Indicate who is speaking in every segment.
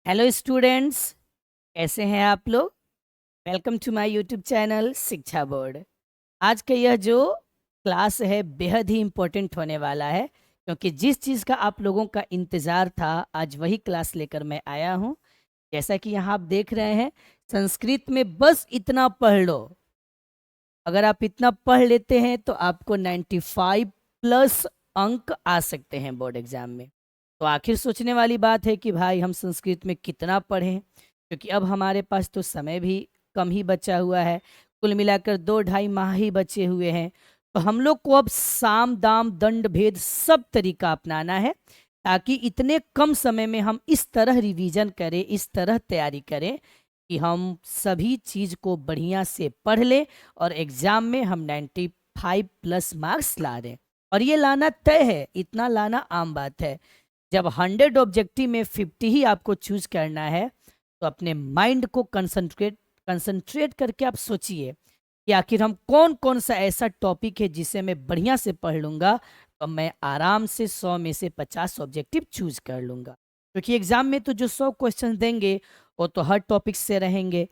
Speaker 1: Hello students, कैसे हैं आप लोग। Welcome to my YouTube channel Shiksha board. आज का यह जो क्लास है बेहद ही इम्पोर्टेंट होने वाला है, क्योंकि जिस चीज़ का आप लोगों का इंतज़ार था आज वही क्लास लेकर मैं आया हूँ। जैसा कि यहाँ आप देख रहे हैं, संस्कृत में बस इतना पढ़ लो। अगर आप इतना पढ़ लेते हैं तो आपको 95 प्लस अंक आ सकते हैं बोर्ड एग्जाम में। तो आखिर सोचने वाली बात है कि भाई हम संस्कृत में कितना पढ़ें, क्योंकि अब हमारे पास तो समय भी कम ही बचा हुआ है। कुल मिलाकर 2-2.5 माह ही बचे हुए हैं। तो हम लोग को अब साम दाम दंड भेद सब तरीका अपनाना है, ताकि इतने कम समय में हम इस तरह रिवीजन करें, इस तरह तैयारी करें कि हम सभी चीज़ को बढ़िया से पढ़ लें और एग्ज़ाम में हम 95 प्लस मार्क्स ला दें। और ये लाना तय है, इतना लाना आम बात है। जब 100 ऑब्जेक्टिव में 50 ही आपको चूज करना है, तो अपने माइंड को कंसंट्रेट करके आप सोचिए कि आखिर हम कौन कौन सा ऐसा टॉपिक है जिसे मैं बढ़िया से पढ़ लूँगा, तो मैं आराम से 100 में से 50 ऑब्जेक्टिव चूज कर लूँगा। क्योंकि एग्जाम में तो जो 100 क्वेश्चन देंगे वो तो हर टॉपिक से रहेंगे।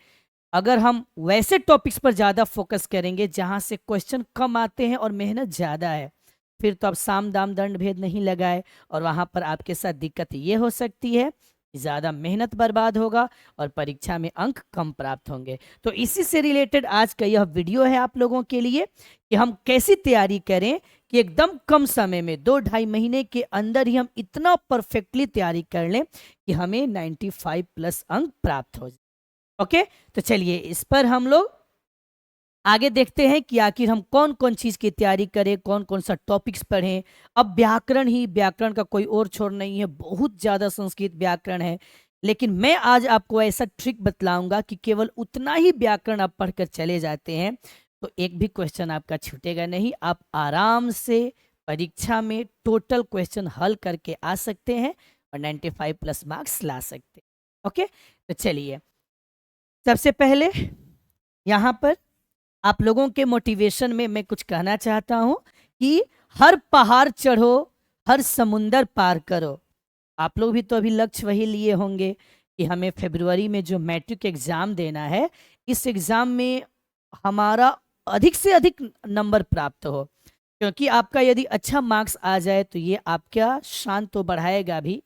Speaker 1: अगर हम वैसे टॉपिक्स पर ज़्यादा फोकस करेंगे जहाँ से क्वेश्चन कम आते हैं और मेहनत ज़्यादा है, फिर तो आप साम दाम दंड भेद नहीं लगाए, और वहाँ पर आपके साथ दिक्कत ये हो सकती है कि ज़्यादा मेहनत बर्बाद होगा और परीक्षा में अंक कम प्राप्त होंगे। तो इसी से रिलेटेड आज का यह वीडियो है आप लोगों के लिए कि हम कैसी तैयारी करें कि एकदम कम समय में 2-2.5 महीने के अंदर ही हम इतना परफेक्टली तैयारी कर लें कि हमें 95 प्लस अंक प्राप्त हो जाए। ओके, तो चलिए इस पर हम लोग आगे देखते हैं कि आखिर हम कौन कौन चीज़ की तैयारी करें, कौन कौन सा टॉपिक्स पढ़ें। अब व्याकरण का कोई और छोर नहीं है, बहुत ज़्यादा संस्कृत व्याकरण है। लेकिन मैं आज आपको ऐसा ट्रिक बतलाऊंगा कि केवल उतना ही व्याकरण आप पढ़कर चले जाते हैं तो एक भी क्वेश्चन आपका छूटेगा नहीं। आप आराम से परीक्षा में टोटल क्वेश्चन हल करके आ सकते हैं और 95 प्लस मार्क्स ला सकते हैं। ओके, तो चलिए सबसे पहले यहाँ पर आप लोगों के मोटिवेशन में मैं कुछ कहना चाहता हूं कि हर पहाड़ चढ़ो, हर समुंदर पार करो। आप लोग भी तो अभी लक्ष्य वही लिए होंगे कि हमें फरवरी में जो मैट्रिक एग्जाम देना है, इस एग्जाम में हमारा अधिक से अधिक नंबर प्राप्त हो। क्योंकि आपका यदि अच्छा मार्क्स आ जाए तो ये आपका शान तो बढ़ाएगा भी,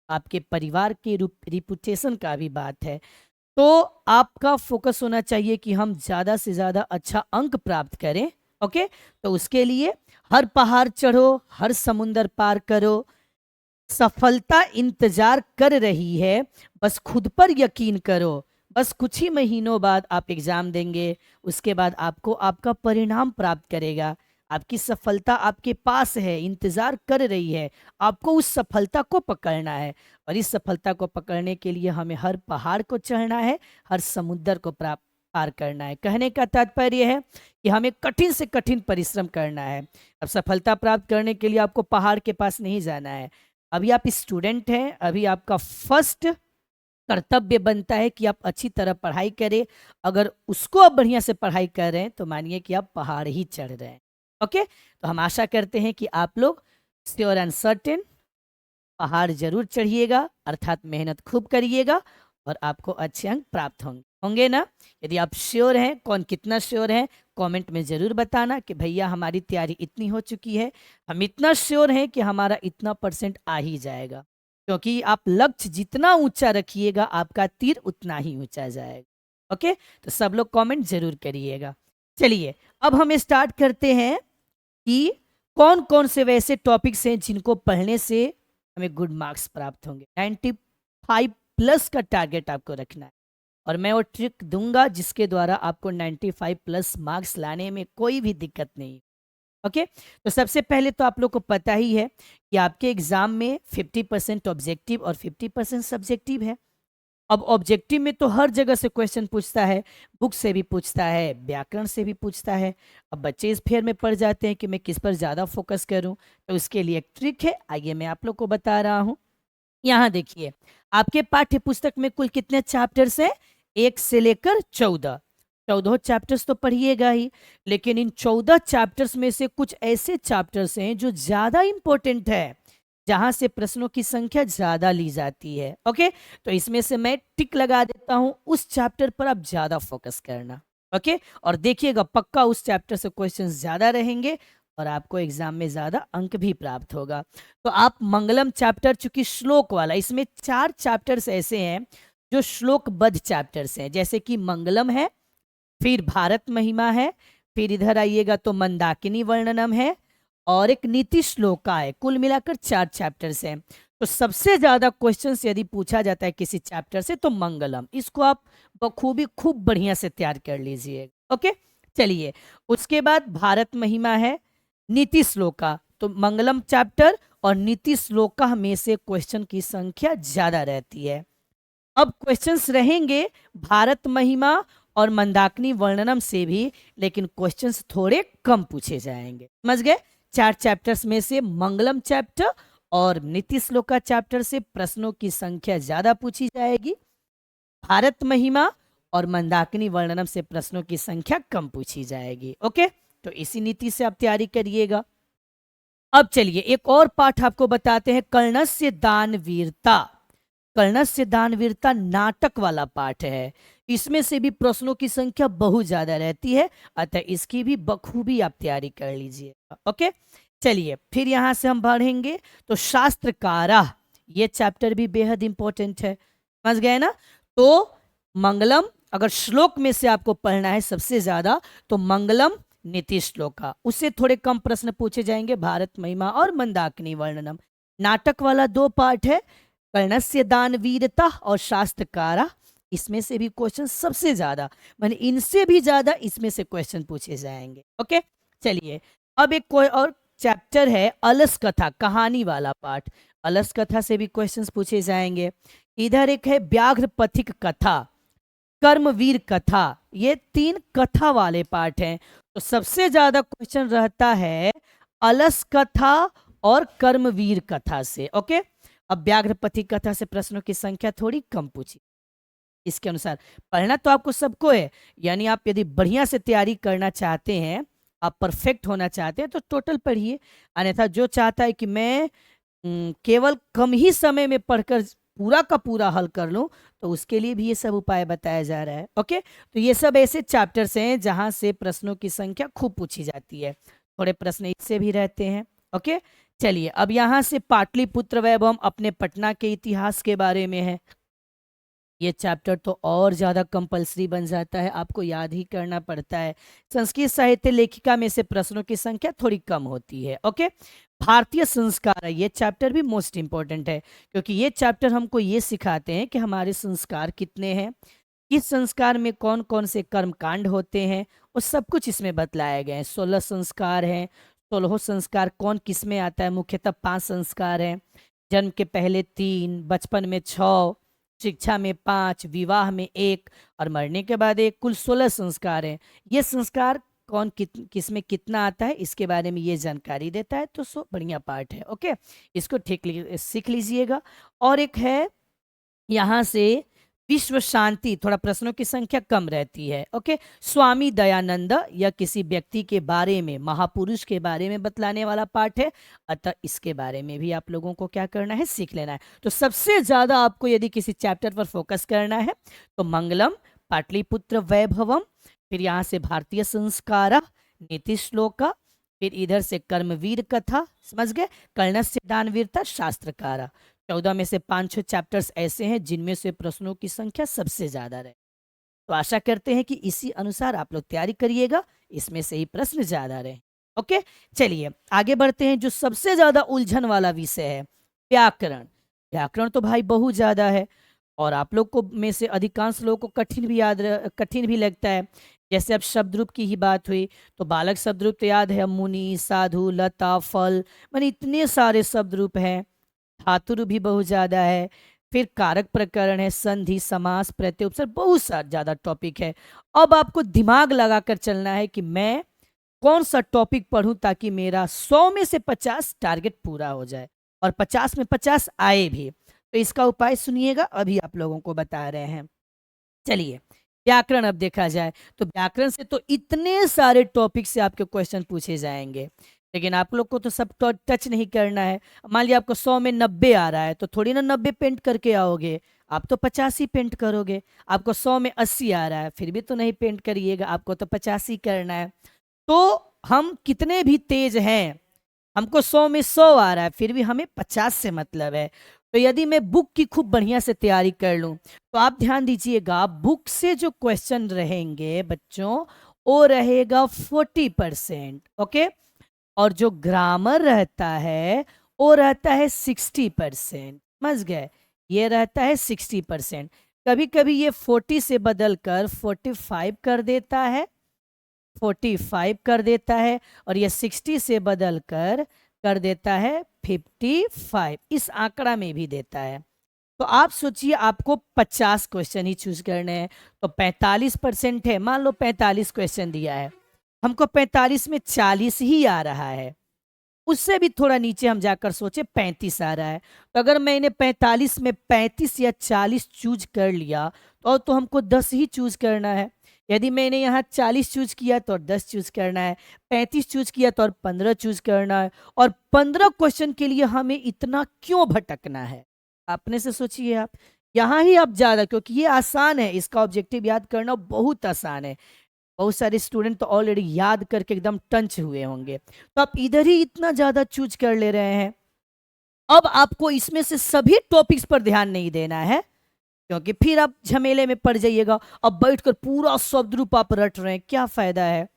Speaker 1: आपके परिवार के रिपुटेशन का भी बात है। तो आपका फोकस होना चाहिए कि हम ज़्यादा से ज़्यादा अच्छा अंक प्राप्त करें। ओके, तो उसके लिए हर पहाड़ चढ़ो, हर समुंदर पार करो, सफलता इंतजार कर रही है, बस खुद पर यकीन करो। बस कुछ ही महीनों बाद आप एग्जाम देंगे, उसके बाद आपको आपका परिणाम प्राप्त करेगा। आपकी सफलता आपके पास है, इंतजार कर रही है, आपको उस सफलता को पकड़ना है। और इस सफलता को पकड़ने के लिए हमें हर पहाड़ को चढ़ना है, हर समुद्र को प्राप्त पार करना है। कहने का तात्पर्य है कि हमें कठिन से कठिन परिश्रम करना है। अब सफलता प्राप्त करने के लिए आपको पहाड़ के पास नहीं जाना है। अभी आप स्टूडेंट हैं, अभी आपका फर्स्ट कर्तव्य बनता है कि आप अच्छी तरह पढ़ाई करें। अगर उसको आप बढ़िया से पढ़ाई कर रहे हैं तो मानिए कि आप पहाड़ ही चढ़ रहे हैं। ओके, तो हम आशा करते हैं कि आप लोग श्योर एंड सर्टेन पहाड़ जरूर चढ़िएगा, अर्थात मेहनत खूब करिएगा और आपको अच्छे अंक प्राप्त होंगे होंगे ना। यदि आप श्योर हैं, कौन कितना श्योर है कमेंट में ज़रूर बताना कि भैया हमारी तैयारी इतनी हो चुकी है, हम इतना श्योर हैं कि हमारा इतना परसेंट आ ही जाएगा। क्योंकि आप लक्ष्य जितना ऊंचा रखिएगा आपका तीर उतना ही ऊंचा जाएगा। ओके, तो सब लोग कमेंट जरूर करिएगा। चलिए अब हम स्टार्ट करते हैं कि कौन कौन से वैसे टॉपिक्स हैं जिनको पढ़ने से हमें गुड मार्क्स प्राप्त होंगे। 95 प्लस का टारगेट आपको रखना है, और मैं वो ट्रिक दूंगा जिसके द्वारा आपको 95 प्लस मार्क्स लाने में कोई भी दिक्कत नहीं। ओके, तो सबसे पहले तो आप लोग को पता ही है कि आपके एग्जाम में 50% ऑब्जेक्टिव और 50% सब्जेक्टिव है। अब ऑब्जेक्टिव में तो हर जगह से क्वेश्चन पूछता है, बुक से भी पूछता है, व्याकरण से भी पूछता है। अब बच्चे इस फेर में पड़ जाते हैं कि मैं किस पर ज़्यादा फोकस करूं, तो उसके लिए एक ट्रिक है, आइए मैं आप लोग को बता रहा हूं। यहाँ देखिए, आपके पाठ्य पुस्तक में कुल कितने चैप्टर्स हैं? 1 से लेकर 14। 14 चैप्टर्स तो पढ़िएगा ही, लेकिन इन 14 चैप्टर्स में से कुछ ऐसे चैप्टर्स हैं जो ज़्यादा इंपॉर्टेंट है, जहां से प्रश्नों की संख्या ज्यादा ली जाती है। ओके, तो इसमें से मैं टिक लगा देता हूं, उस चैप्टर पर आप ज्यादा फोकस करना। ओके, और देखिएगा पक्का उस चैप्टर से क्वेश्चंस ज्यादा रहेंगे और आपको एग्जाम में ज्यादा अंक भी प्राप्त होगा। तो आप मंगलम चैप्टर, चूंकि श्लोक वाला, इसमें 4 चैप्टर्स ऐसे हैं जो श्लोकबद्ध चैप्टर्स हैं, जैसे कि मंगलम है, फिर भारत महिमा है, फिर इधर आइएगा तो मंदाकिनी वर्णनम है, और एक नीति श्लोका है। कुल मिलाकर 4 चैप्टर्स हैं। तो सबसे ज्यादा क्वेश्चंस यदि पूछा जाता है किसी चैप्टर से तो मंगलम, इसको आप बखूबी खूब बढ़िया से तैयार कर लीजिए। ओके, चलिए, उसके बाद भारत महिमा है, नीति श्लोका, तो मंगलम चैप्टर और नीति श्लोका में से क्वेश्चन की संख्या ज्यादा रहती है। अब क्वेश्चंस रहेंगे भारत महिमा और मंदाकिनी वर्णनम से भी, लेकिन क्वेश्चंस थोड़े कम पूछे जाएंगे। समझ गए? 4 चैप्टर्स में से मंगलम चैप्टर और नीति श्लोका चैप्टर से प्रश्नों की संख्या ज्यादा पूछी जाएगी, भारत महिमा और मंदाकिनी वर्णनम से प्रश्नों की संख्या कम पूछी जाएगी। ओके, तो इसी नीति से आप तैयारी करिएगा। अब चलिए एक और पाठ आपको बताते हैं, कर्णस्य दानवीरता। कर्णस्य दानवीरता नाटक वाला पाठ है, इसमें से भी प्रश्नों की संख्या बहुत ज्यादा रहती है, अतः इसकी भी बखूबी आप तैयारी कर लीजिए। ओके, चलिए फिर यहां से हम बढ़ेंगे तो शास्त्रकारा, ये चैप्टर भी बेहद इंपॉर्टेंट है। समझ गए ना? तो मंगलम, अगर श्लोक में से आपको पढ़ना है सबसे ज्यादा तो मंगलम नीति श्लोका, उससे थोड़े कम प्रश्न पूछे जाएंगे भारत महिमा और मंदाकिनी वर्णनम। नाटक वाला 2 पार्ट है, कर्णस्य दानवीरता और शास्त्रकारा, इसमें से भी क्वेश्चन सबसे ज्यादा, माने इनसे भी ज्यादा इसमें से क्वेश्चन पूछे जाएंगे। ओके, चलिए अब एक कोई और चैप्टर है अलस कथा, कहानी वाला पार्ट। अलस कथा से भी क्वेश्चंस पूछे जाएंगे। इधर एक है व्याघ्र पथिक कथा, कर्मवीर कथा, ये 3 कथा वाले पार्ट हैं। तो सबसे ज्यादा क्वेश्चन रहता है अलस कथा और कर्मवीर कथा से। ओके, अब व्याघ्रपति कथा से प्रश्नों की संख्या थोड़ी कम पूछी। इसके अनुसार पढ़ना तो आपको सबको है, यानी आप यदि बढ़िया से तैयारी करना चाहते हैं, आप परफेक्ट होना चाहते हैं तो टोटल पढ़िए। अन्यथा जो चाहता है कि मैं केवल कम ही समय में पढ़कर पूरा का पूरा हल कर लूं, तो उसके लिए भी ये सब उपाय बताया जा रहा है। ओके, तो ये सब ऐसे चैप्टर्स हैं जहां से प्रश्नों की संख्या खूब पूछी जाती है, थोड़े प्रश्न इससे भी रहते हैं। ओके, चलिए अब यहां से पाटलिपुत्र वैभव अपने पटना के इतिहास के बारे में है। ये चैप्टर तो और ज्यादा कंपलसरी बन जाता है, आपको याद ही करना पड़ता है। संस्कृत साहित्य लेखिका में से प्रश्नों की संख्या थोड़ी कम होती है। ओके, भारतीय संस्कार, ये चैप्टर भी मोस्ट इंपॉर्टेंट है, क्योंकि ये चैप्टर हमको ये सिखाते हैं कि हमारे संस्कार कितने हैं, इस संस्कार में कौन कौन से कर्म कांड होते हैं, और सब कुछ इसमें बतलाया गया है। 16 संस्कार हैं, 16 संस्कार कौन किस में आता है, मुख्यतः 5 संस्कार हैं। जन्म के पहले 3, बचपन में 6, शिक्षा में 5, विवाह में 1 और मरने के बाद 1, कुल 16 संस्कार हैं। ये संस्कार कौन किस में कितना आता है, इसके बारे में ये जानकारी देता है। तो सो बढ़िया पार्ट है। ओके, इसको ठीक सीख लीजिएगा। और एक है यहाँ से विश्व शांति, थोड़ा प्रश्नों की संख्या कम रहती है। ओके, स्वामी दयानंद या किसी व्यक्ति के बारे में, महापुरुष के बारे में बतलाने वाला पाठ है, अतः इसके बारे में भी आप लोगों को क्या करना है, सीख लेना है। तो सबसे ज्यादा आपको यदि किसी चैप्टर पर फोकस करना है तो मंगलम, पाटलिपुत्र वैभवम, फिर यहाँ से भारतीय संस्कार, नीति श्लोका, फिर इधर से कर्मवीर कथा, समझ गए, कर्णस्य दानवीरता, शास्त्रकारा। 14 में से 5-6 चैप्टर्स ऐसे हैं जिनमें से प्रश्नों की संख्या सबसे ज्यादा रहे। तो आशा करते हैं कि इसी अनुसार आप लोग तैयारी करिएगा, इसमें से ही प्रश्न ज्यादा रहे। ओके, चलिए आगे बढ़ते हैं। जो सबसे ज्यादा उलझन वाला विषय है व्याकरण। व्याकरण तो भाई बहुत ज्यादा है, और आप लोग को में से अधिकांश लोगों को कठिन भी लगता है। जैसे अब शब्द रूप की ही बात हुई तो बालक शब्द रूप तो याद है, मुनि, साधु, लता, फल, माने इतने सारे शब्द रूप हैं। धातु भी बहुत ज्यादा है, फिर कारक प्रकरण है, संधि, समास, प्रत्यय, उपसर्ग, बहुत सारा ज्यादा टॉपिक है। अब आपको दिमाग लगाकर चलना है कि मैं कौन सा टॉपिक पढ़ूं ताकि मेरा 100 में से 50 टारगेट पूरा हो जाए और 50 में 50 आए भी। तो इसका उपाय सुनिएगा, अभी आप लोगों को बता रहे हैं। चलिए व्याकरण अब देखा जाए तो व्याकरण से तो इतने सारे टॉपिक से आपके क्वेश्चन पूछे जाएंगे। लेकिन आप लोग को तो सब टच नहीं करना है। मान लिया आपको 100 में 90 आ रहा है तो थोड़ी ना 90 पेंट करके आओगे, आप तो 50 ही पेंट करोगे। आपको 100 में 80 आ रहा है फिर भी तो नहीं पेंट करिएगा, आपको तो 50 ही करना है। तो हम कितने भी तेज हैं, हमको 100 में 100 आ रहा है फिर भी हमें 50 से मतलब है। तो यदि मैं बुक की खूब बढ़िया से तैयारी कर लूं तो आप ध्यान दीजिएगा, बुक से जो क्वेश्चन रहेंगे बच्चों वो रहेगा 40%। ओके, और जो ग्रामर रहता है वो रहता है 60%। समझ गए, ये रहता है 60%। कभी कभी ये 40 से बदल कर 45 कर देता है, 45 कर देता है, और ये 60 से बदल कर देता है 55, इस आंकड़ा में भी देता है। तो आप सोचिए आपको 50 क्वेश्चन ही चूज करने हैं तो 45% है, मान लो 45 क्वेश्चन दिया है, हमको 45 में 40 ही आ रहा है, उससे भी थोड़ा नीचे हम जाकर सोचे 35 आ रहा है। तो अगर मैंने 45 में 35 या 40 चूज कर लिया तो हमको 10 ही चूज करना है। यदि मैंने यहाँ 40 चूज किया तो 10 चूज करना है, 35 चूज किया तो 15 चूज करना है। और 15 क्वेश्चन के लिए हमें इतना क्यों भटकना है, अपने से सोचिए आप। यहाँ ही आप ज्यादा, क्योंकि ये आसान है, इसका ऑब्जेक्टिव याद करना बहुत आसान है। बहुत सारे स्टूडेंट तो ऑलरेडी याद करके एकदम टंच हुए होंगे, तो आप इधर ही इतना ज्यादा चूज कर ले रहे हैं। अब आपको इसमें से सभी टॉपिक्स पर ध्यान नहीं देना है, क्योंकि फिर आप झमेले में पड़ जाइएगा। अब बैठकर पूरा शब्द रूप आप रट रहे हैं, क्या फायदा है।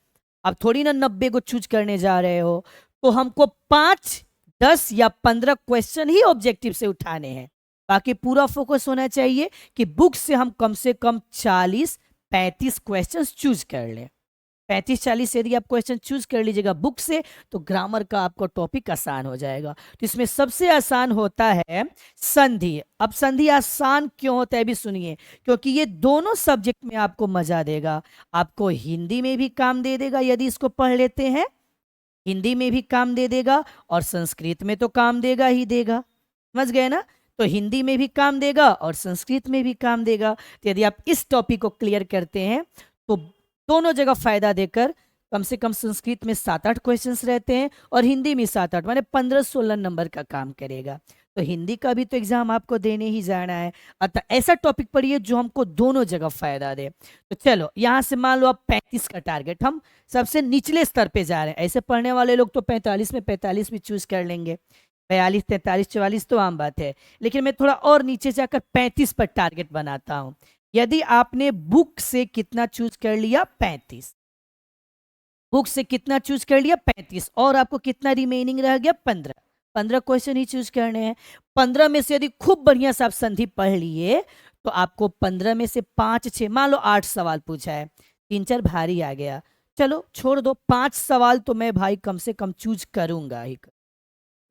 Speaker 1: आप थोड़ी ना 90 को चूज करने जा रहे हो। तो हमको 5, 10 या 15 क्वेश्चन ही ऑब्जेक्टिव से उठाने हैं, बाकी पूरा फोकस होना चाहिए कि बुक से कम 40, 35 क्वेश्चन चूज कर लें। 35-40 यदि आप क्वेश्चन चूज कर लीजिएगा बुक से तो ग्रामर का आपको टॉपिक आसान हो जाएगा। तो इसमें सबसे आसान होता है संधि। अब संधि आसान क्यों होता है भी सुनिए, क्योंकि ये दोनों सब्जेक्ट में आपको मजा देगा। आपको हिंदी में भी काम दे देगा यदि इसको पढ़ लेते हैं, हिंदी में भी काम दे देगा, और संस्कृत में तो काम देगा ही देगा। समझ गए ना, तो हिंदी में भी काम देगा और संस्कृत में भी काम देगा। तो यदि आप इस टॉपिक को क्लियर करते हैं तो दोनों जगह फायदा देकर कम से कम संस्कृत में 7-8 क्वेश्चंस रहते हैं और हिंदी में 7-8, माने 15-16 नंबर का काम करेगा। तो हिंदी का भी तो एग्जाम आपको देने ही जाना है, अतः ऐसा टॉपिक पढ़िए जो हमको दोनों जगह फायदा दे। तो चलो यहां से मान लो आप 35 का टारगेट, हम सबसे निचले स्तर पे जा रहे हैं। ऐसे पढ़ने वाले लोग तो 45 में 45 भी चूज कर लेंगे, 42, 43, 44 तो आम बात है। लेकिन मैं थोड़ा और नीचे जाकर 35 पर टारगेट बनाता हूं। यदि आपने बुक से कितना चूज कर लिया 35, बुक से कितना चूज कर लिया 35, और आपको कितना रिमेनिंग रह गया 15, 15 क्वेश्चन ही चूज करने हैं। 15 में से यदि खूब बढ़िया से आप संधि पढ़ लिए तो आपको 15 में से 5, 6, मान लो 8 सवाल पूछा है, 3-4 भारी आ गया, चलो छोड़ दो, 5 सवाल तो मैं भाई कम से कम चूज करूंगा ही,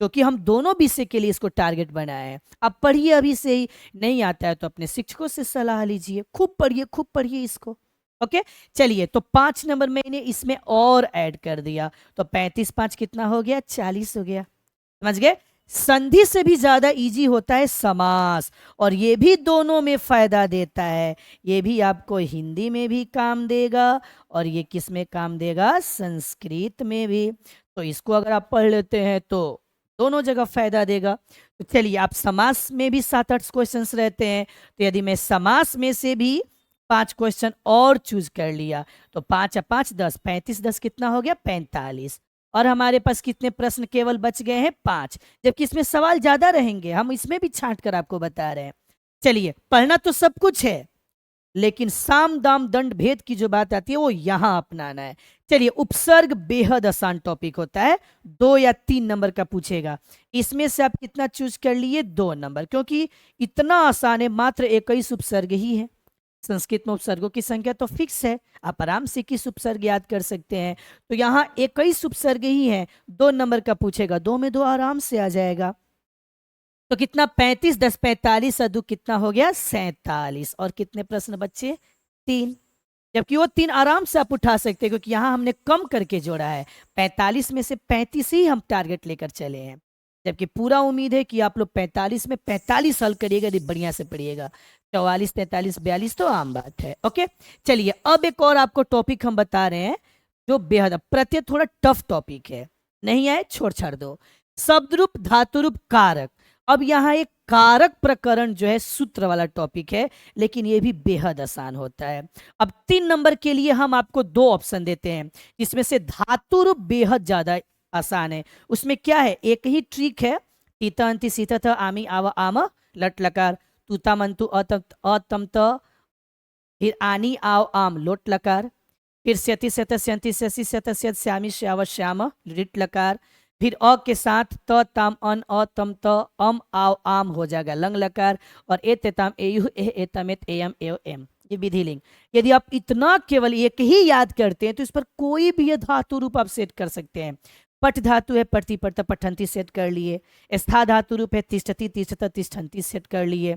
Speaker 1: क्योंकि हम दोनों विषय के लिए इसको टारगेट बनाए हैं। आप पढ़िए अभी से ही, नहीं आता है तो अपने शिक्षकों से सलाह लीजिए, खूब पढ़िए इसको। ओके, चलिए तो 5 नंबर मैंने इसमें और ऐड कर दिया तो 35 5 कितना हो गया, 40 हो गया। समझ गए, संधि से भी ज्यादा इजी होता है समास, और ये भी दोनों में फायदा देता है। ये भी आपको हिंदी में भी काम देगा और ये किस में काम देगा, संस्कृत में भी। तो इसको अगर आप पढ़ लेते हैं तो दोनों जगह फायदा देगा। तो चलिए, आप समास में भी 7-8 क्वेश्चंस रहते हैं, तो यदि मैं समास में से भी 5 क्वेश्चन और चूज कर लिया तो 5 या 5 10, 35 10 कितना हो गया, 45। और हमारे पास कितने प्रश्न केवल बच गए हैं, 5, जबकि इसमें सवाल ज्यादा रहेंगे, हम इसमें भी छांट कर आपको बता रहे हैं। चलिए, पढ़ना तो सब कुछ है, लेकिन साम दाम दंड भेद की जो बात आती है वो यहां अपनाना है। चलिए, उपसर्ग बेहद आसान टॉपिक होता है, 2 या 3 नंबर का पूछेगा। इसमें से आप कितना चूज कर लिए, 2 नंबर, क्योंकि इतना आसान है, मात्र 21 उपसर्ग ही है। संस्कृत में उपसर्गों की संख्या तो फिक्स है, आप आराम से 21 उपसर्ग याद कर सकते हैं। तो यहाँ 21 उपसर्ग ही है, 2 नंबर का पूछेगा, 2 में 2 आराम से आ जाएगा। तो कितना, 35 10 45 और 2 कितना हो गया, 47। और कितने प्रश्न बच्चे, 3, जबकि वो 3 आराम से आप उठा सकते हैं, क्योंकि यहाँ हमने कम करके जोड़ा है। 45 में से 35 ही हम टारगेट लेकर चले हैं, जबकि पूरा उम्मीद है कि आप लोग 45 में 45 हल करिएगा, यदि बढ़िया से पढ़िएगा। 44, 43, 42 तो आम बात है। ओके, चलिए अब एक और आपको टॉपिक हम बता रहे हैं जो बेहद प्रत्यय थोड़ा टफ टॉपिक है, नहीं आए छोड़ छाड़ दो। शब्द रूप, धातु रूप, कारक। अब यहाँ एक कारक प्रकरण जो है सूत्र वाला टॉपिक है, लेकिन ये भी बेहद आसान होता है। अब 3 नंबर के लिए हम आपको 2 ऑप्शन देते हैं, जिसमें से धातु रूप बेहद ज्यादा आसान है। उसमें क्या है, एक ही ट्रिक है। तीता अंति सीता था आमी आवा आम लट लकार, तूता मंतु अतम त, फिर आनी आव आम लोट लकार, फिर स्यति सत स्यंति स्यसि सत स्यत श्यामी श्याव श्याम लिट लकार, फिर अ के साथ त ताम अन अ तम त अम आव आम हो जाएगा लंग लकार, और ए तेताम एयु ए एतम एत एयम एव एम, ये विधि लिंग। यदि आप इतना केवल एक ही याद करते हैं तो इस पर कोई भी ये धातु रूप आप सेट कर सकते हैं। पट धातु है पठती पठता पठंती सेट कर लिए, स्था धातु रूप है तिष्ठति तिष्ठता तिष्ठंती सेट कर लिए,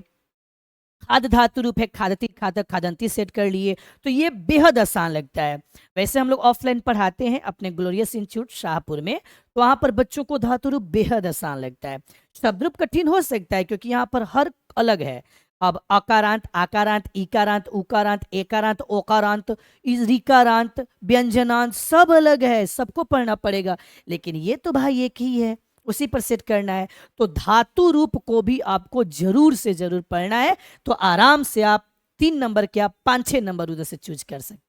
Speaker 1: खाद धातु रूप है खादती खादक खादंती सेट कर लिए। तो ये बेहद आसान लगता है। वैसे हम लोग ऑफलाइन पढ़ाते हैं अपने ग्लोरियस इंस्टीट्यूट शाहपुर में, तो वहां पर बच्चों को धातु रूप बेहद आसान लगता है। शब्द रूप कठिन हो सकता है क्योंकि यहाँ पर हर अलग है। अब अकारांत, आकारांत, इकारांत, उकारांत, एकारांत, ओकारांत, ऋकारांत, व्यंजनांत सब अलग है, सबको पढ़ना पड़ेगा। लेकिन ये तो भाई एक ही है, उसी पर सेट करना है। तो धातु रूप को भी आपको जरूर से जरूर पढ़ना है, तो आराम से आप 3 नंबर के आप 5-6 नंबर उधर से चूज कर सकते हैं।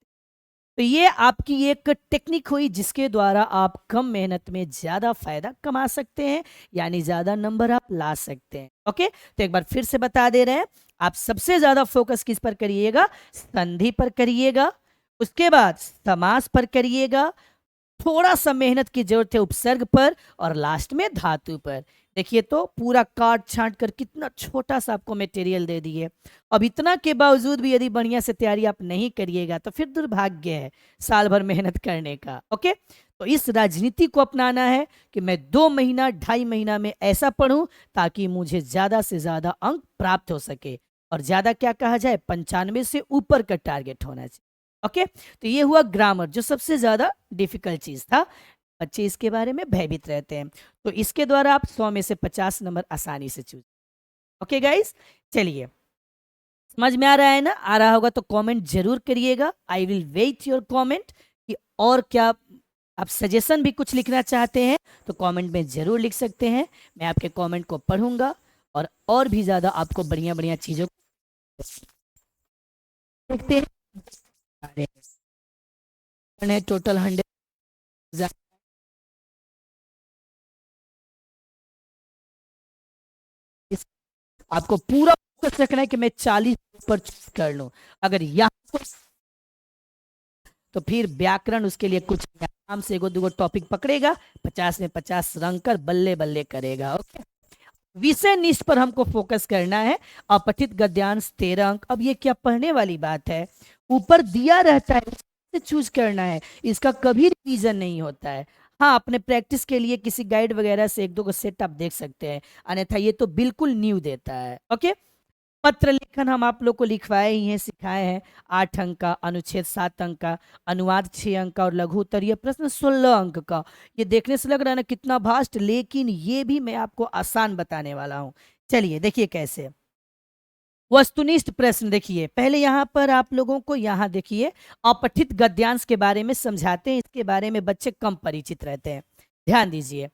Speaker 1: तो ये आपकी एक टेक्निक हुई जिसके द्वारा आप कम मेहनत में ज्यादा फायदा कमा सकते हैं, यानी ज्यादा नंबर आप ला सकते हैं। ओके, तो एक बार फिर से बता दे रहे हैं, आप सबसे ज्यादा फोकस किस पर करिएगा, संधि पर करिएगा, उसके बाद समास पर करिएगा, थोड़ा सा मेहनत की जरूरत है उपसर्ग पर, और लास्ट में धातु पर। देखिए तो पूरा काट छांट कर कितना छोटा सा आपको मटेरियल दे दिए। अब इतना के बावजूद भी यदि बढ़िया से तैयारी आप नहीं करिएगा तो फिर दुर्भाग्य है साल भर मेहनत करने का। ओके, तो इस राजनीति को अपनाना है कि मैं 2 महीना 2.5 महीना में ऐसा पढ़ूं ताकि मुझे ज्यादा से ज्यादा अंक प्राप्त हो सके, और ज्यादा क्या कहा जाए, 95 से ऊपर का टारगेट होना चाहिए। ओके, तो ये हुआ ग्रामर, जो सबसे ज्यादा डिफिकल्ट चीज था। बच्चे इसके बारे में भयभीत रहते हैं, तो इसके द्वारा आप 100 में से 50 नंबर आसानी से चूज। ओके गाइस, चलिए समझ में आ रहा है ना, आ रहा होगा तो कमेंट जरूर करिएगा। I will wait your comment कि और क्या आप सजेशन भी कुछ लिखना चाहते हैं तो कमेंट में जरूर लिख सकते हैं। मैं आपके कमेंट को पढ़ूंगा और भी ज्यादा आपको बढ़िया बढ़िया चीजों देखते हैं। टोटल 100 आपको पूरा फोकस रखना है कि मैं 40 पर कर लूं। अगर यहाँ तो फिर व्याकरण उसके लिए कुछ आराम से एगो दूगो टॉपिक पकड़ेगा, 50 में 50 रंग कर बल्ले बल्ले करेगा। ओके, विषय निष्ठ पर हमको फोकस करना है। अपठित गद्यांश 13 अंक। अब ये क्या पढ़ने वाली बात है, ऊपर दिया रहता है उससे चूज करना है, इसका कभी रिवीजन नहीं होता है। हाँ, अपने प्रैक्टिस के लिए किसी गाइड वगैरह से 1-2 को सेट आप देख सकते हैं, अन्यथा ये तो बिल्कुल न्यू देता है। ओके, पत्र लेखन हम आप लोग को लिखवाए ही हैं, सिखाए हैं। 8 अंक का, अनुच्छेद 7 अंक का, अनुवाद 6 अंक का, और लघु उत्तरीय प्रश्न 16 अंक का। ये देखने से लग रहा है ना कितना भास्ट, लेकिन ये भी मैं आपको आसान बताने वाला हूं। चलिए देखिए कैसे। वस्तुनिष्ठ प्रश्न देखिए, पहले यहाँ पर आप लोगों को यहाँ देखिए अपठित गद्यांश के बारे में समझाते हैं, इसके बारे में बच्चे कम परिचित रहते हैं, ध्यान दीजिए।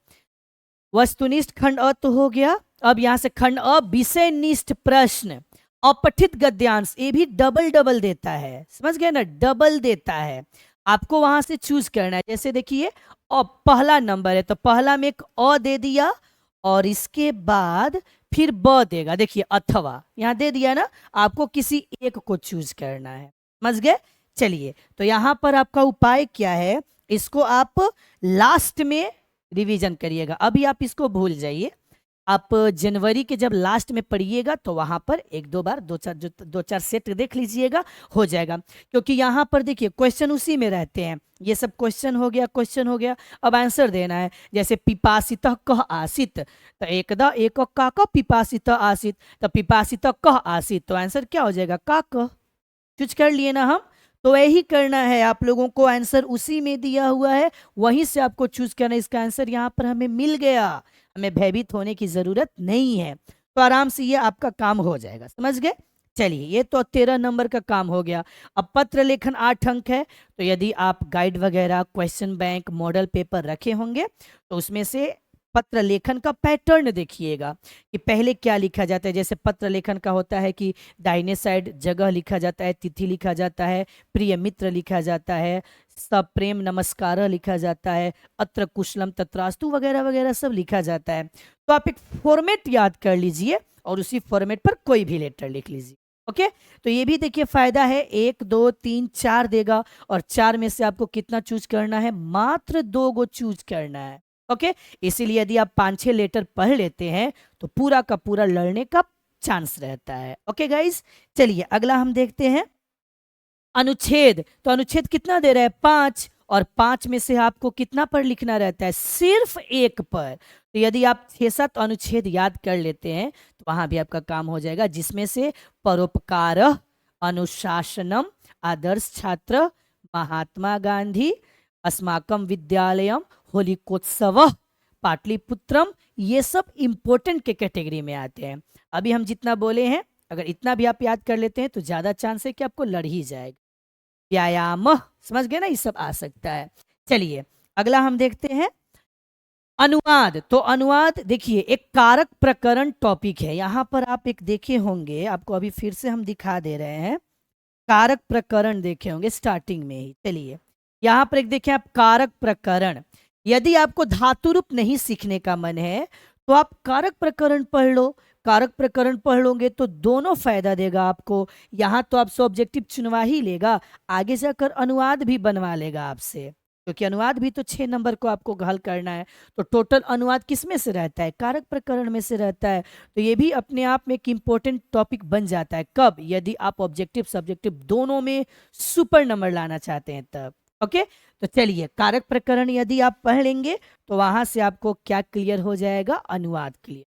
Speaker 1: वस्तुनिष्ठ खंड अ तो हो गया, अब यहां से खंड अ विषय निष्ठ प्रश्न। अपठित गद्यांश ये भी डबल डबल देता है, समझ गए ना, डबल देता है। आपको वहां से चूज करना है। जैसे देखिए पहला नंबर है तो पहला में एक अ दे दिया, और इसके बाद फिर ब देगा। देखिए अथवा यहाँ दे दिया ना, आपको किसी एक को चूज करना है, समझ गए। चलिए, तो यहाँ पर आपका उपाय क्या है, इसको आप लास्ट में रिवीजन करिएगा। अभी आप इसको भूल जाइए, आप जनवरी के जब लास्ट में पढ़िएगा तो वहां पर 1-2 बार 2-4 सेट देख लीजिएगा, हो जाएगा। क्योंकि यहाँ पर देखिए क्वेश्चन उसी में रहते हैं, ये सब क्वेश्चन हो गया, क्वेश्चन हो गया, अब आंसर देना है। जैसे पिपासित कह आसित, तो एकदा एक का पिपासित आसित, तो पिपासित कह आसित, तो आंसर क्या हो जाएगा, का कह। चूज कर लिए ना हम, तो वही करना है आप लोगों को। आंसर उसी में दिया हुआ है, वहीं से आपको चूज करना है। इसका आंसर यहाँ पर हमें मिल गया, हमें भयभीत होने की जरूरत नहीं है, तो आराम से ये आपका काम हो जाएगा, समझ गए। चलिए, ये तो 13 नंबर का काम हो गया। अब पत्र लेखन 8 अंक है, तो यदि आप गाइड वगैरह, क्वेश्चन बैंक, मॉडल पेपर रखे होंगे तो उसमें से पत्र लेखन का पैटर्न देखिएगा कि पहले क्या लिखा जाता है। जैसे पत्र लेखन का होता है कि दाहिने साइड जगह लिखा जाता है, तिथि लिखा जाता है, प्रिय मित्र लिखा जाता है, सप्रेम नमस्कार लिखा जाता है, अत्र कुशलम तत्रास्तु वगैरह वगैरह सब लिखा जाता है। तो आप एक फॉर्मेट याद कर लीजिए और उसी फॉर्मेट पर कोई भी लेटर लिख लीजिए। ओके, तो ये भी देखिए फायदा है, 1 2 3 4 देगा और 4 में से आपको कितना चूज करना है, मात्र 2 गो चूज करना है। ओके, इसीलिए यदि आप 5-6 लेटर पढ़ लेते हैं तो पूरा का पूरा लड़ने का चांस रहता है। ओके गाइस, चलिए अगला हम देखते हैं अनुच्छेद। तो अनुच्छेद कितना दे रहा है, 5, और 5 में से आपको कितना पर लिखना रहता है, सिर्फ 1 पर। तो यदि आप 6-7 अनुच्छेद याद कर लेते हैं तो वहां भी आपका काम हो जाएगा, जिसमें से परोपकार, अनुशासनम, आदर्श छात्र, महात्मा गांधी, अस्माकम विद्यालयम, होलिकोत्सव, पाटलिपुत्रम, ये सब इंपॉर्टेंट के कैटेगरी में आते हैं। अभी हम जितना बोले हैं, अगर इतना भी आप याद कर लेते हैं तो ज्यादा चांस है कि आपको लड़ ही जाएगा। व्यायाम, समझ गए ना, ये सब आ सकता है। चलिए अगला हम देखते हैं अनुवाद। तो अनुवाद देखिए एक कारक प्रकरण टॉपिक है, यहां पर आप एक देखे होंगे, आपको अभी फिर से हम दिखा दे रहे हैं, कारक प्रकरण देखे होंगे स्टार्टिंग में ही। चलिए यहां पर एक देखें आप, कारक प्रकरण। यदि आपको धातु रूप नहीं सीखने का मन है तो आप कारक प्रकरण पढ़ लो। कारक प्रकरण पढ़ लोगे तो दोनों फायदा देगा आपको। यहां तो आपसे ऑब्जेक्टिव चुनवा ही लेगा, आगे जाकर अनुवाद भी बनवा लेगा आपसे, क्योंकि अनुवाद भी तो 6 नंबर को आपको हल करना है। तो टोटल अनुवाद किस में से रहता है, कारक प्रकरण में से रहता है। तो ये भी अपने आप में एक इम्पोर्टेंट टॉपिक बन जाता है, कब, यदि आप ऑब्जेक्टिव सब्जेक्टिव दोनों में सुपर नंबर लाना चाहते हैं तब। ओके, तो चलिए कारक प्रकरण यदि आप पढ़ लेंगे तो वहां से आपको क्या क्लियर हो जाएगा, अनुवाद क्लियर।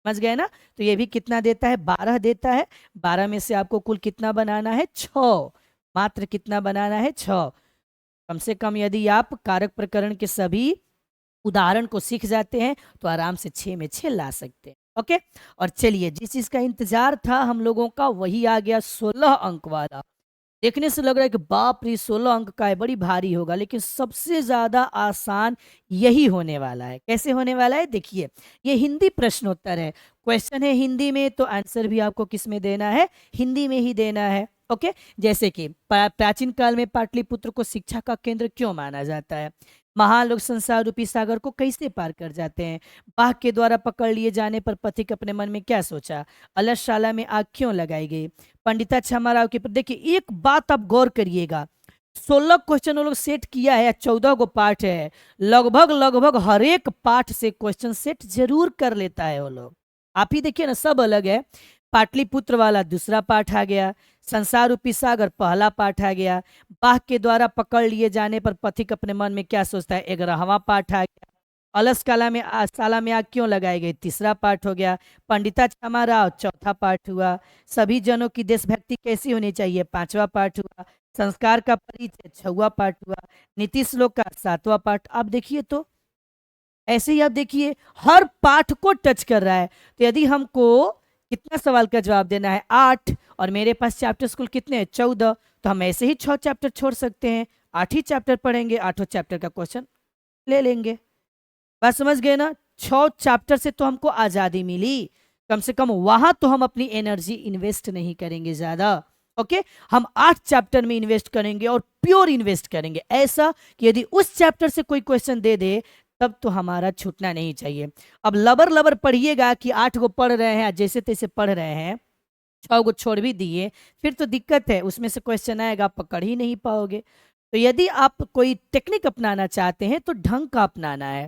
Speaker 1: समझ गए ना। तो ये भी कितना देता है, 12 देता है। 12 में से आपको कुल कितना बनाना है, 6, मात्र कितना बनाना है, 6। कम से कम यदि आप कारक प्रकरण के सभी उदाहरण को सीख जाते हैं तो आराम से 6 में 6 ला सकते हैं। ओके, और चलिए जिस चीज का इंतजार था हम लोगों का वही आ गया, 16 अंक वाला। देखने से लग रहा है कि बाप रे 16 अंक का है, बड़ी भारी होगा, लेकिन सबसे ज्यादा आसान यही होने वाला है। कैसे होने वाला है, देखिए ये हिंदी प्रश्नोत्तर है, क्वेश्चन है हिंदी में, तो आंसर भी आपको किस में देना है, हिंदी में ही देना है। ओके, जैसे कि प्राचीन काल में पाटलिपुत्र को शिक्षा का केंद्र क्यों माना जाता है, महान लोग संसार रूपी सागर को कैसे पार कर जाते हैं, बाघ के द्वारा पकड़ लिए जाने पर पथिक अपने मन में क्या सोचा, अलसशाला में आग क्यों लगाई गई, पंडिता क्षमाराव के, देखिए एक बात आप गौर करिएगा, 16 क्वेश्चन वो लोग सेट किया है, 14 गो पाठ है, लगभग लगभग हर एक पाठ से क्वेश्चन सेट जरूर कर लेता है वो लोग। आप ही देखिए ना, सब अलग है। पाटलिपुत्र वाला दूसरा पाठ आ गया, संसार रूपी सागर पहला पाठ आ गया, बाघ के द्वारा पकड़ लिए जाने पर पथिक अपने मन में क्या सोचता है, 11वां पाठ आ गया, अलस काला में साला में आग क्यों लगाई गई, तीसरा पाठ हो गया, पंडिता क्षमाराव चौथा पाठ हुआ, सभी जनों की देशभक्ति कैसी होनी चाहिए, 5वां पाठ हुआ, संस्कार का परिचय 6वां पाठ हुआ, नीति श्लोक का 7वां पाठ। आप देखिए तो ऐसे ही आप देखिए हर पाठ को टच कर रहा है। तो यदि हमको कितना सवाल का जवाब देना है, 8, और मेरे पास चैप्टर स्कूल कितने हैं, 14, तो हम ऐसे ही 6 चैप्टर छोड़ सकते हैं, 8 ही चैप्टर पढ़ेंगे, 8 चैप्टर का क्वेश्चन ले लेंगे। बात समझ गए ना, 6 चैप्टर से तो हमको आजादी मिली, कम से कम वहां तो हम अपनी एनर्जी इन्वेस्ट नहीं करेंगे ज्यादा। ओके, हम 8 चैप्टर में इन्वेस्ट करेंगे और प्योर इन्वेस्ट करेंगे, ऐसा कि यदि उस चैप्टर से कोई क्वेश्चन दे दे तब तो हमारा छूटना नहीं चाहिए। अब लबर लबर पढ़िएगा कि 8 गो पढ़ रहे हैं, जैसे तैसे पढ़ रहे हैं, 6 गो छोड़ भी दिए, फिर तो दिक्कत है, उसमें से क्वेश्चन आएगा आप पकड़ ही नहीं पाओगे। तो यदि आप कोई टेक्निक अपनाना चाहते हैं तो ढंग का अपनाना है।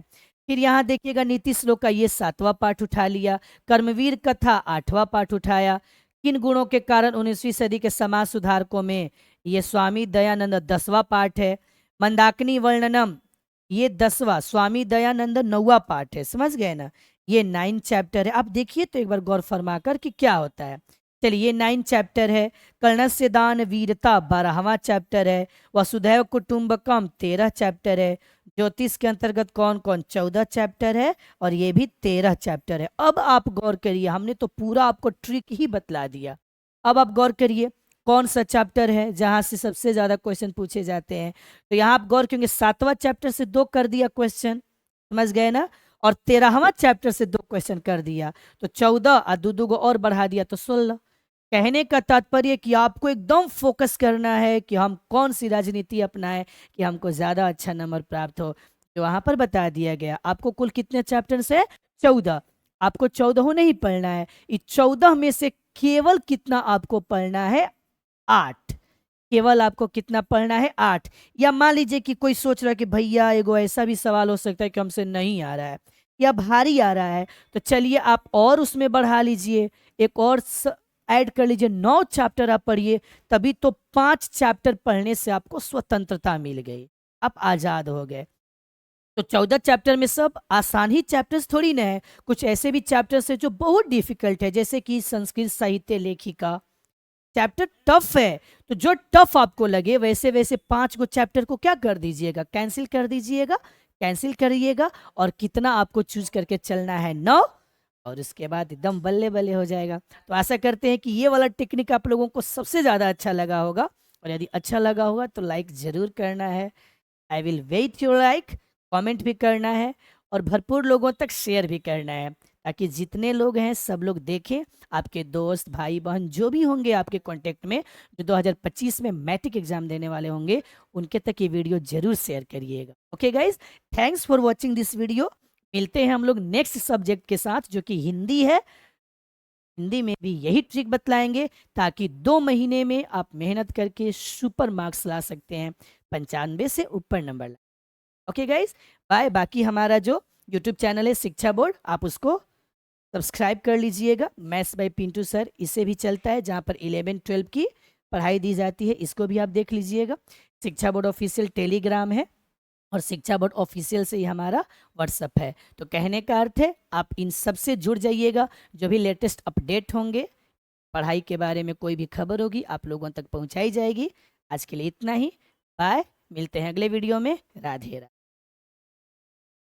Speaker 1: फिर यहाँ देखिएगा नीति श्लोक का ये 7वां पाठ उठा लिया, कर्मवीर कथा 8वां पाठ उठाया, किन गुणों के कारण 19वीं सदी के समाज सुधारकों में ये स्वामी दयानंद 10वां पाठ है, मंदाकिनी वर्णनम ये 10वां, स्वामी दयानंद 9वां पाठ है। समझ गए ना, ये 9 चैप्टर है। आप देखिए तो एक बार गौर फरमा कर कि क्या होता है। चलिए 9 चैप्टर है, कर्णस्य दान वीरता 12वां चैप्टर है, वसुधैव कुटुंबकम 13 चैप्टर है, ज्योतिष के अंतर्गत कौन कौन 14 चैप्टर है, और ये भी 13 चैप्टर है। अब आप गौर करिए, हमने तो पूरा आपको ट्रिक ही बतला दिया। अब आप गौर करिए कौन सा चैप्टर है जहां से सबसे ज्यादा क्वेश्चन पूछे जाते हैं। तो यहाँ आप गौर करेंगे 7वां चैप्टर से 2 कर दिया क्वेश्चन, समझ गए ना, और 13वां चैप्टर से 2 क्वेश्चन कर दिया, तो 14 और दो दो को और बढ़ा दिया तो 16। कहने का तात्पर्य कि आपको एकदम फोकस करना है कि हम कौन सी राजनीति अपनाएं कि हमको ज्यादा अच्छा नंबर प्राप्त हो। तो वहां पर बता दिया गया आपको कुल कितने चैप्टर है, 14। आपको 14 नहीं पढ़ना है, इस 14 में से केवल कितना आपको पढ़ना है, 8। केवल आपको कितना पढ़ना है, 8। या मान लीजिए कि कोई सोच रहा है कि भैया एगो ऐसा भी सवाल हो सकता है कि हमसे नहीं आ रहा है या भारी आ रहा है, तो चलिए आप और उसमें बढ़ा लीजिए, एक और ऐड कर लीजिए, 9 चैप्टर आप पढ़िए, तभी तो 5 चैप्टर पढ़ने से आपको स्वतंत्रता मिल गई, आप आजाद हो गए। तो 14 चैप्टर में सब आसान ही चैप्टर्स थोड़ी ना है, कुछ ऐसे भी चैप्टर्स है जो बहुत डिफिकल्ट है, जैसे कि संस्कृत साहित्य लेखिका चैप्टर टफ है। तो जो टफ आपको लगे वैसे वैसे 5 गो चैप्टर को क्या कर दीजिएगा, कैंसिल कर दीजिएगा, कैंसिल करिएगा, और कितना आपको चूज करके चलना है, 9, और उसके बाद एकदम बल्ले बल्ले हो जाएगा। तो आशा करते हैं कि ये वाला टेक्निक आप लोगों को सबसे ज़्यादा अच्छा लगा होगा, और यदि अच्छा लगा होगा तो लाइक ज़रूर करना है, I will wait your like, comment भी करना है, और भरपूर लोगों तक शेयर भी करना है, ताकि जितने लोग हैं सब लोग देखें, आपके दोस्त भाई बहन जो भी होंगे आपके कांटेक्ट में जो 2025 में मैट्रिक एग्जाम देने वाले होंगे, उनके तक ये वीडियो जरूर शेयर करिएगा। Okay guys, thanks for watching this video. मिलते हैं हम लोग नेक्स्ट सब्जेक्ट के साथ जो कि हिंदी है। हिंदी में भी यही ट्रिक बतलाएंगे ताकि 2 महीने में आप मेहनत करके सुपर मार्क्स ला सकते हैं, 95 से ऊपर नंबर ला। Okay guys, bye. बाकी हमारा जो यूट्यूब चैनल है शिक्षा बोर्ड, आप उसको सब्सक्राइब कर लीजिएगा, मैथ्स बाय पिंटू सर इसे भी चलता है, जहाँ पर 11-12 की पढ़ाई दी जाती है, इसको भी आप देख लीजिएगा। शिक्षा बोर्ड ऑफिशियल टेलीग्राम है, और शिक्षा बोर्ड ऑफिशियल से ही हमारा व्हाट्सअप है। तो कहने का अर्थ है आप इन सब से जुड़ जाइएगा, जो भी लेटेस्ट अपडेट होंगे पढ़ाई के बारे में, कोई भी खबर होगी आप लोगों तक पहुंचाई जाएगी। आज के लिए इतना ही, बाय, मिलते हैं अगले वीडियो में, राधे राधे।